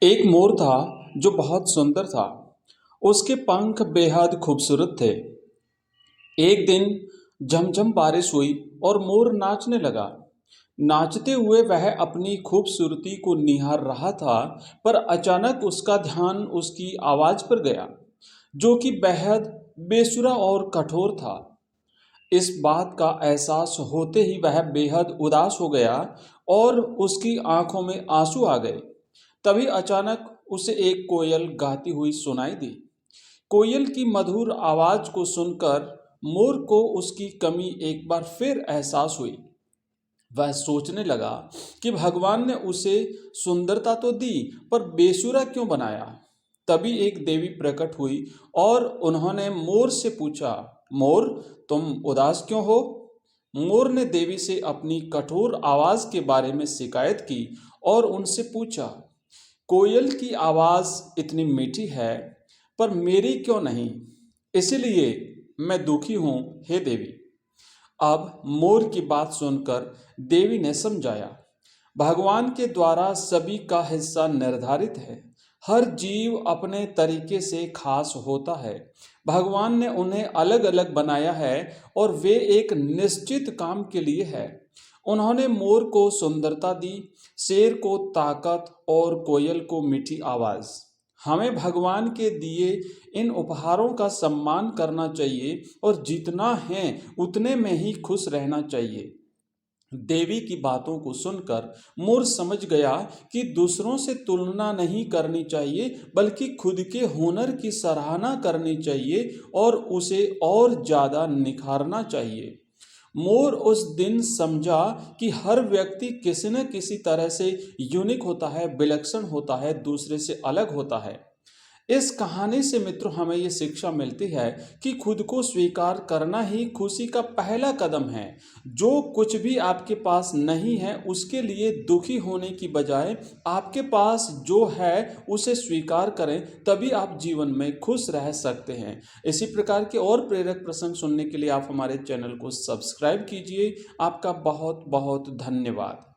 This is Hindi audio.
एक मोर था जो बहुत सुंदर था। उसके पंख बेहद खूबसूरत थे। एक दिन झमझम बारिश हुई और मोर नाचने लगा। नाचते हुए वह अपनी खूबसूरती को निहार रहा था, पर अचानक उसका ध्यान उसकी आवाज पर गया, जो कि बेहद बेसुरा और कठोर था। इस बात का एहसास होते ही वह बेहद उदास हो गया और उसकी आंखों में आंसू आ गए। तभी अचानक उसे एक कोयल गाती हुई सुनाई दी। कोयल की मधुर आवाज को सुनकर मोर को उसकी कमी एक बार फिर एहसास हुई। वह सोचने लगा कि भगवान ने उसे सुंदरता तो दी, पर बेसुरा क्यों बनाया। तभी एक देवी प्रकट हुई और उन्होंने मोर से पूछा, मोर, तुम उदास क्यों हो? मोर ने देवी से अपनी कठोर आवाज के बारे में शिकायत की और उनसे पूछा, कोयल की आवाज इतनी मीठी है, पर मेरी क्यों नहीं? इसलिए मैं दुखी हूं, हे देवी। अब मोर की बात सुनकर देवी ने समझाया, भगवान के द्वारा सभी का हिस्सा निर्धारित है। हर जीव अपने तरीके से खास होता है। भगवान ने उन्हें अलग अलग बनाया है और वे एक निश्चित काम के लिए है। उन्होंने मोर को सुंदरता दी, शेर को ताकत और कोयल को मीठी आवाज। हमें भगवान के दिए इन उपहारों का सम्मान करना चाहिए और जितना है उतने में ही खुश रहना चाहिए। देवी की बातों को सुनकर मोर समझ गया कि दूसरों से तुलना नहीं करनी चाहिए, बल्कि खुद के हुनर की सराहना करनी चाहिए और उसे और ज्यादा निखारना चाहिए। मोर उस दिन समझा कि हर व्यक्ति किसी न किसी तरह से यूनिक होता है, विलक्षण होता है, दूसरे से अलग होता है। इस कहानी से मित्रों हमें ये शिक्षा मिलती है कि खुद को स्वीकार करना ही खुशी का पहला कदम है। जो कुछ भी आपके पास नहीं है उसके लिए दुखी होने की बजाय आपके पास जो है उसे स्वीकार करें, तभी आप जीवन में खुश रह सकते हैं। इसी प्रकार के और प्रेरक प्रसंग सुनने के लिए आप हमारे चैनल को सब्सक्राइब कीजिए। आपका बहुत बहुत धन्यवाद।